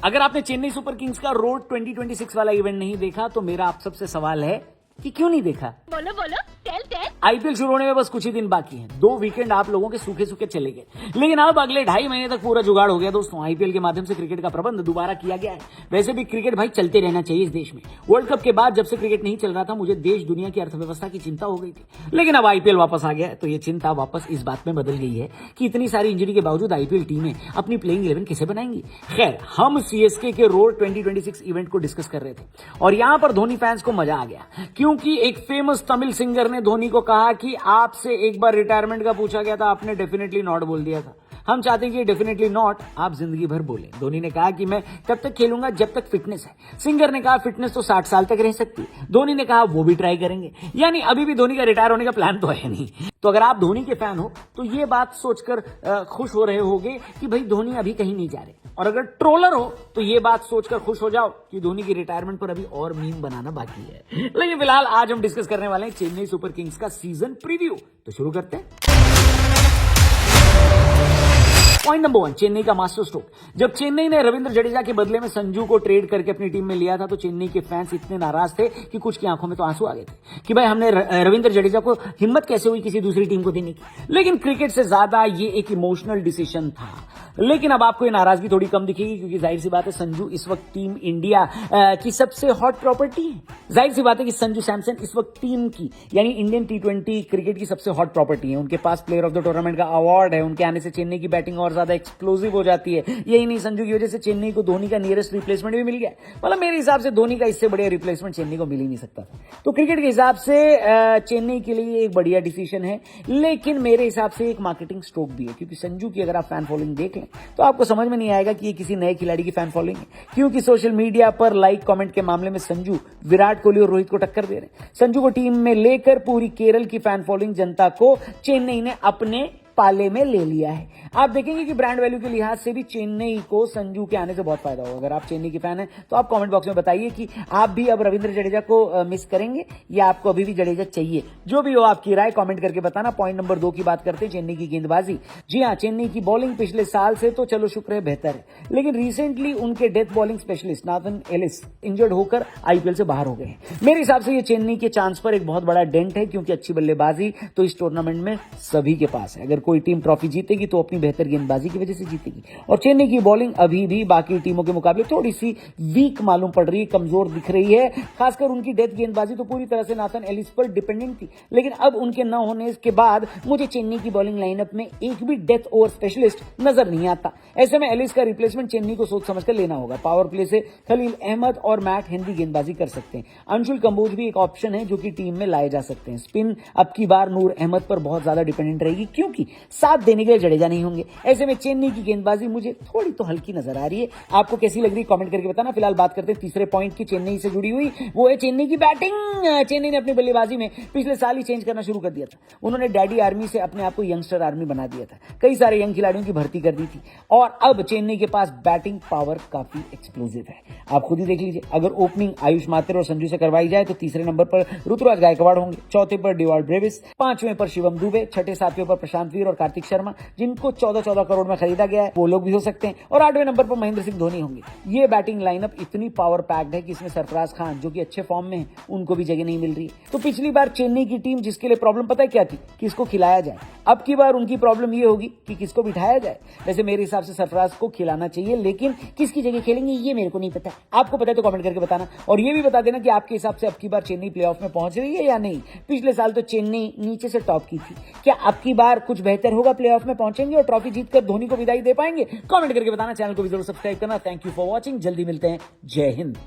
अगर आपने Chennai super Kings का रोड 2026 वाला इवेंट नहीं देखा तो मेरा आप सबसे सवाल है कि क्यों नहीं देखा। बोलो बोलो, टेल। आईपीएल शुरू होने में बस कुछ ही दिन बाकी हैं। 2 वीकेंड आप लोगों के सूखे सूखे चले गए, लेकिन अब अगले 2.5 महीने तक पूरा जुगाड़ हो गया दोस्तों। आईपीएल के माध्यम से क्रिकेट का प्रबंध दोबारा किया गया है। वैसे भी क्रिकेट भाई चलते रहना चाहिए इस देश में। वर्ल्ड कप के बाद जब से क्रिकेट नहीं चल रहा था, मुझे देश दुनिया की अर्थव्यवस्था की चिंता हो गई थी, लेकिन अब आईपीएल वापस आ गया है तो ये चिंता वापस इस बात में बदल गई है कि इतनी सारी इंजरी के बावजूद आईपीएल टीमें अपनी प्लेइंग 11 कैसे बनाएंगी। खैर, हम सीएसके के रोड 2026 इवेंट को डिस्कस कर रहे थे और यहां पर धोनी फैंस को मजा आ गया, क्योंकि एक फेमस तमिल सिंगर ने धोनी को कहा कि आपसे एक बार रिटायरमेंट का पूछा गया था, आपने डेफिनेटली नॉट बोल दिया था। हम चाहते हैं कि डेफिनेटली नॉट आप जिंदगी भर बोले। धोनी ने कहा कि मैं तब तक खेलूंगा जब तक फिटनेस है। सिंगर ने कहा फिटनेस तो 60 साल तक रह सकती है। धोनी ने कहा वो भी ट्राई करेंगे। यानी अभी भी धोनी का रिटायर होने का प्लान तो है नहीं। तो अगर आप धोनी के फैन हो तो ये बात सोचकर खुश हो रहे होगे कि भाई धोनी अभी कहीं नहीं जा रहे, और अगर ट्रोलर हो तो ये बात सोचकर खुश हो जाओ कि धोनी की रिटायरमेंट पर अभी और मीम बनाना बाकी है। लेकिन फिलहाल आज हम डिस्कस करने वाले हैं चेन्नई सुपर किंग्स का सीजन प्रीव्यू। तो शुरू करते हैं। पॉइंट नंबर 1, चेन्नई का मास्टर स्ट्रोक। जब चेन्नई ने रविंद्र जडेजा के बदले में संजू को ट्रेड करके अपनी टीम में लिया था तो चेन्नई के फैंस इतने नाराज थे कि कुछ की आंखों में तो आंसू आ गए थे कि भाई हमने रविंद्र जडेजा को हिम्मत कैसे हुई किसी दूसरी टीम को देने की। लेकिन क्रिकेट से ज्यादा ये एक इमोशनल डिसीजन था। लेकिन अब आपको ये नाराजगी थोड़ी कम दिखेगी, क्योंकि जाहिर सी बात है संजू इस वक्त टीम इंडिया की सबसे हॉट प्रॉपर्टी है। जाहिर सी बात है कि संजू सैमसन इस वक्त टीम की यानी इंडियन T20 क्रिकेट की सबसे हॉट प्रॉपर्टी है। उनके पास प्लेयर ऑफ द टूर्नामेंट का अवार्ड है। उनके आने से चेन्नई की बैटिंग और ज्यादा एक्सप्लोसिव हो जाती है। यही नहीं, संजू की वजह से चेन्नई को धोनी का नियरेस्ट रिप्लेसमेंट भी मिल गया। मतलब मेरे हिसाब से धोनी का इससे बढ़िया रिप्लेसमेंट चेन्नई को मिल ही नहीं सकता था। तो क्रिकेट के हिसाब से चेन्नई के लिए एक बढ़िया डिसीजन है, लेकिन मेरे हिसाब से एक मार्केटिंग स्ट्रोक भी है, क्योंकि संजू की अगर आप फैन फॉलोइंग देख लें तो आपको समझ में नहीं आएगा कि ये किसी नए खिलाड़ी की फैन फॉलोइंग है, क्योंकि सोशल मीडिया पर लाइक कमेंट के मामले में संजू विराट कोहली और रोहित को टक्कर दे रहे हैं। संजू को टीम में लेकर पूरी केरल की फैन फॉलोइंग जनता को चेन्नई ने अपने पाले में ले लिया है। आप देखेंगे कि ब्रांड वैल्यू के लिहाज से भी चेन्नई को संजू के आने से बहुत फायदा होगा। अगर आप चेन्नई के फैन हैं तो आप कमेंट बॉक्स में बताइए कि आप भी अब रविंद्र जडेजा को मिस करेंगे या आपको अभी भी जडेजा चाहिए। जो भी हो आपकी राय कमेंट करके बताना। पॉइंट नंबर 2 की बात करते हैं, चेन्नई की गेंदबाजी। जी हां, चेन्नई की बॉलिंग पिछले साल से तो चलो शुक्र है बेहतर है, लेकिन रिसेंटली उनके death bowling specialist Nathan Ellis injured होकर आईपीएल से बाहर हो गए हैं। मेरे हिसाब से ये चेन्नई के चांस पर एक बहुत बड़ा डेंट है, क्योंकि अच्छी बल्लेबाजी तो इस टूर्नामेंट में सभी के पास है। अगर कोई टीम ट्रॉफी जीतेगी तो अपनी बेहतर गेंदबाजी की वजह से जीतेगी, और चेन्नई की बॉलिंग अभी भी बाकी टीमों के मुकाबले थोड़ी सी वीक मालूम पड़ रही है, कमजोर दिख रही है। खासकर उनकी डेथ गेंदबाजी तो पूरी तरह से नाथन एलिस पर डिपेंडेंट थी, लेकिन अब उनके न होने के बाद मुझे चेन्नई की बॉलिंग लाइनअप में एक भी डेथ ओवर स्पेशलिस्ट नजर नहीं आता। ऐसे में एलिस का रिप्लेसमेंट चेन्नई को सोच समझकर लेना होगा। पावर प्ले से खलील अहमद और मैट हेनरी गेंदबाजी कर सकते हैं। अंशुल कंबोज भी एक ऑप्शन है जो कि टीम में लाए जा सकते हैं। स्पिन अब की बार नूर अहमद पर बहुत ज्यादा डिपेंडेंट रहेगी, क्योंकि साथ देने के लिए जडेजा नहीं होंगे। ऐसे में चेन्नई की गेंदबाजी मुझे थोड़ी तो हल्की नजर आ रही है। आपको कैसी लग रही है कमेंट करके बताना। फिलहाल बात करते हैं तीसरे पॉइंट की, चेन्नई से जुड़ी हुई, वो है चेन्नई की बैटिंग। चेन्नई ने अपनी बल्लेबाजी में पिछले साल ही चेंज करना शुरू कर दिया था। उन्होंने डैडी आर्मी से अपने आप को यंगस्टर आर्मी बना दिया था। कई सारे यंग खिलाड़ियों की भर्ती कर दी थी, और अब चेन्नई के पास बैटिंग पावर काफी एक्सप्लोसिव है। आप खुद ही देख लीजिए, अगर ओपनिंग आयुष मात्रे और संजू से करवाई जाए तो तीसरे नंबर पर ऋतुराज गायकवाड़ होंगे, चौथे पर डिवाल्ड ब्रेविस, पांचवें पर शिवम दुबे, छठे सातवें पर प्रशांत वीर और कार्तिक शर्मा, जिनको 14 करोड़ में खरीदा गया है, वो लोग भी हो सकते हैं, और 8वें नंबर पर महेंद्र सिंह धोनी होंगे। ये बैटिंग लाइनअप इतनी पावर पैक्ड है कि इसमें सरफराज खान, जो कि अच्छे फॉर्म में है, उनको भी जगह नहीं मिल रही है। तो पिछली बार चेन्नई की टीम जिसके लिए प्रॉब्लम पता है क्या थी, किसको खिलाया जाए। अब की बार उनकी प्रॉब्लम ये होगी कि किसको बिठाया जाए। वैसे मेरे हिसाब से सरफराज को खिलाना चाहिए, लेकिन किसकी जगह खेलेंगे ये मेरे को नहीं पता। आपको पता है तो कमेंट करके बताना, और ये भी बता देना कि आपके हिसाब से अब की बार चेन्नई प्लेऑफ में पहुंच रही है या नहीं। पिछले साल तो चेन्नई नीचे से टॉप की थी, क्या अब की बार कुछ बेहतर होगा, प्लेऑफ में पहुंचेंगे और ट्रॉफी जीतकर धोनी को विदाई दे पाएंगे? कमेंट करके बताना। चैनल को भी जरूर सब्सक्राइब करना। Thank you for watching. जल्दी मिलते हैं। जय हिंद।